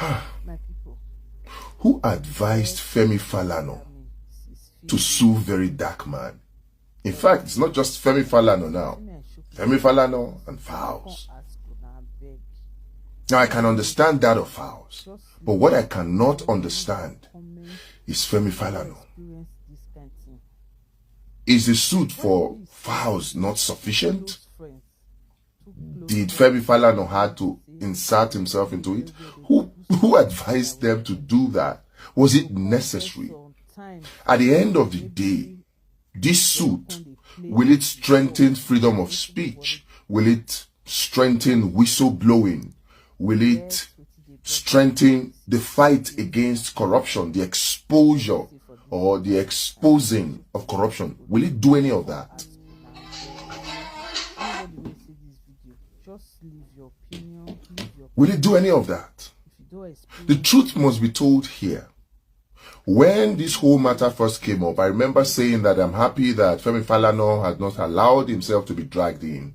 My people. Who advised femifalana to sue verydarkman? In fact, it's not just femifalana now. Femifalana and Fowls. Now, I can understand that of Fowls, but what I cannot understand is femifalana. Is the suit for Fowls not sufficient? Did femifalana have to insert himself into it? Who advised them to do that? Was it necessary? At the end of the day, this suit, will it strengthen freedom of speech? Will it strengthen whistleblowing? Will it strengthen the fight against corruption, the exposure or the exposing of corruption? Will it do any of that? Will it do any of that? The truth must be told here. When this whole matter first came up, I remember saying that I'm happy that femifalana had not allowed himself to be dragged in.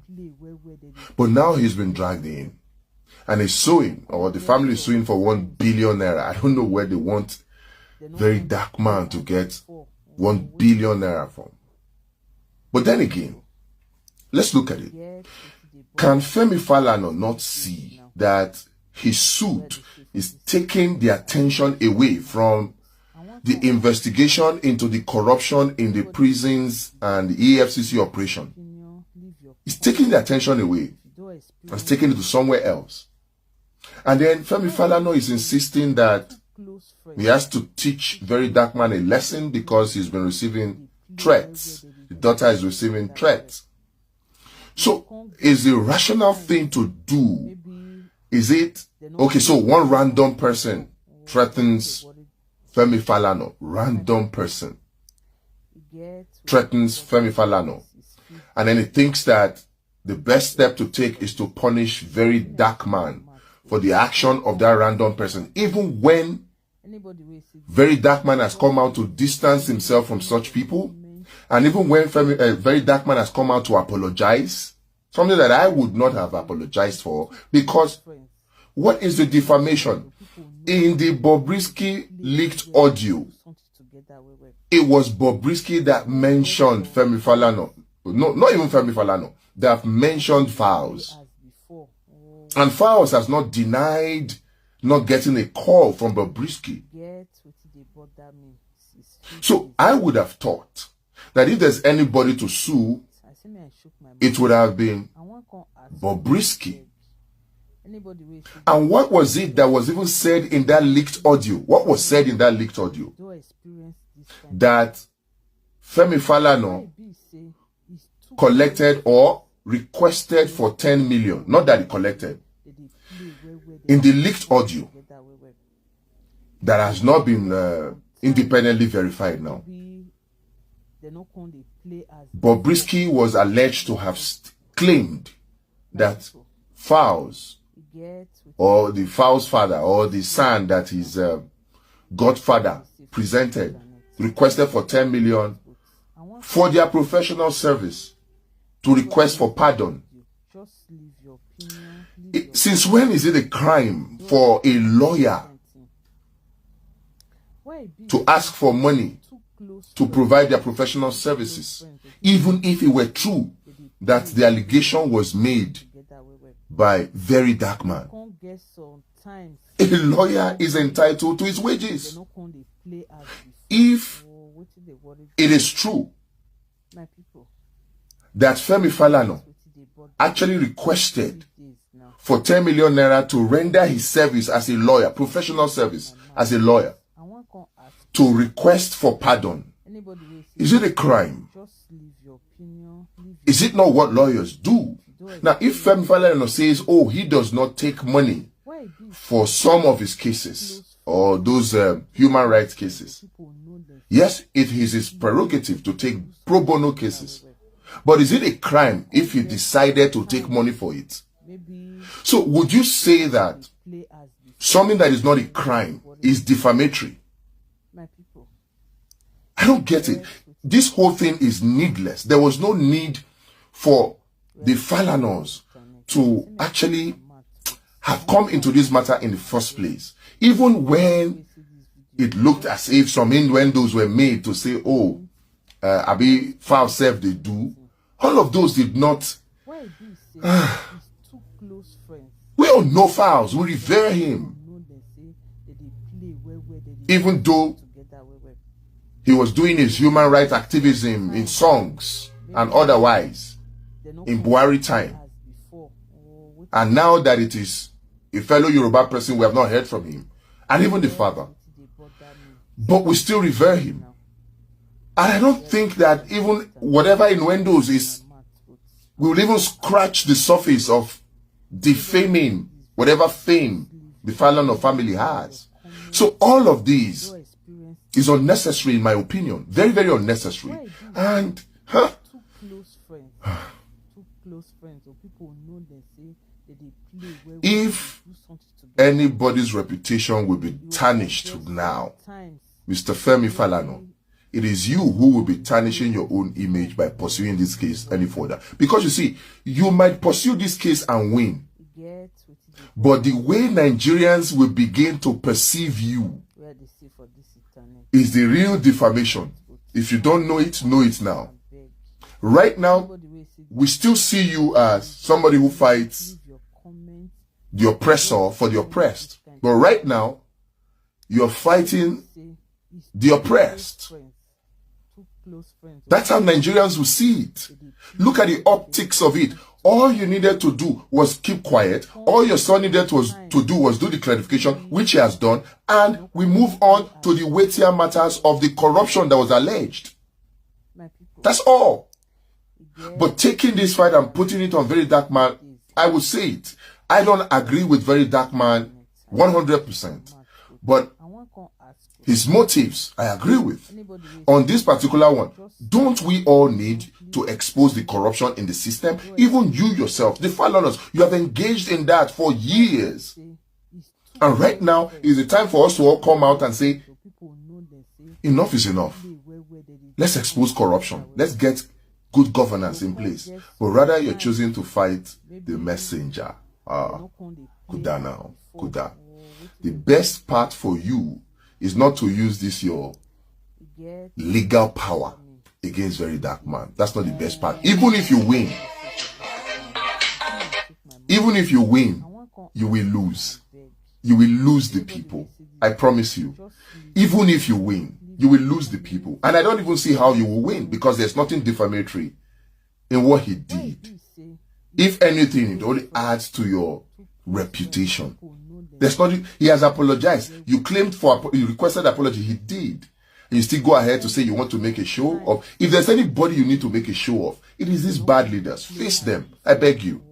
But now he's been dragged in. And he's suing, or the family is suing for 1 billion naira. I don't know where they want verydarkman to get 1 billion naira from. But then again, let's look at it. Can femifalana not see that his suit is taking the attention away from the investigation into the corruption in the prisons and the EFCC operation? It's taking the attention away and it's taking it to somewhere else. And then femifalana is insisting that he has to teach verydarkman a lesson because he's been receiving threats. The daughter is receiving threats. So, is the rational thing to do, is it, okay, so one random person threatens femifalana, random person threatens femifalana, and then he thinks that the best step to take is to punish verydarkman for the action of that random person, even when verydarkman has come out to distance himself from such people, and even when verydarkman has come out to apologize, something that I would not have apologized for, because what is the defamation? In the Bobrisky leaked audio, it was Bobrisky that mentioned femifalana. No, not even femifalana. They have mentioned Fowls. And Fowls has not denied not getting a call from Bobrisky. So I would have thought that if there's anybody to sue, it would have been Bobrisky. And what was it that was even said in that leaked audio? What was said in that leaked audio? That femifalana collected or requested for 10 million. Not that he collected. In the leaked audio that has not been independently verified now, Bobrisky was alleged to have claimed that Fowls, or the Fowls father, or the son that his godfather presented, requested for 10 million for their professional service to request for pardon. Since when is it a crime for a lawyer to ask for money to provide their professional services, even if it were true that the allegation was made by verydarkman? A lawyer is entitled to his wages. If it is true that femifalana actually requested for 10 million naira to render his service as a lawyer, professional service as a lawyer, to request for pardon, is it a crime? Is it not what lawyers do? Now, if femifalana says, oh, he does not take money for some of his cases, or those human rights cases, yes, it is his prerogative to take pro bono cases. But is it a crime if he decided to take money for it? So would you say that something that is not a crime is defamatory? I don't get it. This whole thing is needless. There was no need for the Falanas to actually have come into this matter in the first place. Even when it looked as if some innuendos were made to say, oh, Abi, foul self they do. All of those did not. We all know Fowls. We revere him. Even though he was doing his human rights activism in songs and otherwise in Buhari time. And now that it is a fellow Yoruba person, we have not heard from him. And even the father. But we still revere him. And I don't think that even whatever innuendos is, we will even scratch the surface of defaming whatever fame the Falana family has. So all of these is unnecessary in my opinion. Very, very unnecessary. And, if anybody's reputation will be tarnished now, Mr. Femifalana, it is you who will be tarnishing your own image by pursuing this case any further. Because you see, you might pursue this case and win. But the way Nigerians will begin to perceive you is the real defamation. If you don't know it now. Right now, we still see you as somebody who fights the oppressor for the oppressed. But right now, you're fighting the oppressed. That's how Nigerians will see it. Look at the optics of it. All you needed to do was keep quiet. All your son needed to do was do the clarification, which he has done. And we move on to the weightier matters of the corruption that was alleged. That's all. But taking this fight and putting it on Verydarkman, I will say it. I don't agree with Verydarkman 100%. But his motives, I agree with. On this particular one, don't we all need to expose the corruption in the system? Even you yourself, the Falanas, you have engaged in that for years. And right now is the time for us to all come out and say, enough is enough. Let's expose corruption. Let's get good governance in place. But rather you're choosing to fight the messenger. Kuda now. Kuda. The best part for you is not to use this your legal power against Verydarkman. That's not the best part. Even if you win, you will lose. You will lose the people. I promise you. Even if you win, you will lose the people. And I don't even see how you will win, because there's nothing defamatory in what he did. If anything, it only adds to your reputation. There's nothing. He has apologized. You claimed for, you requested apology. He did. And you still go ahead to say you want to make a show of. If there's anybody you need to make a show of, it is these bad leaders. Face them. I beg you.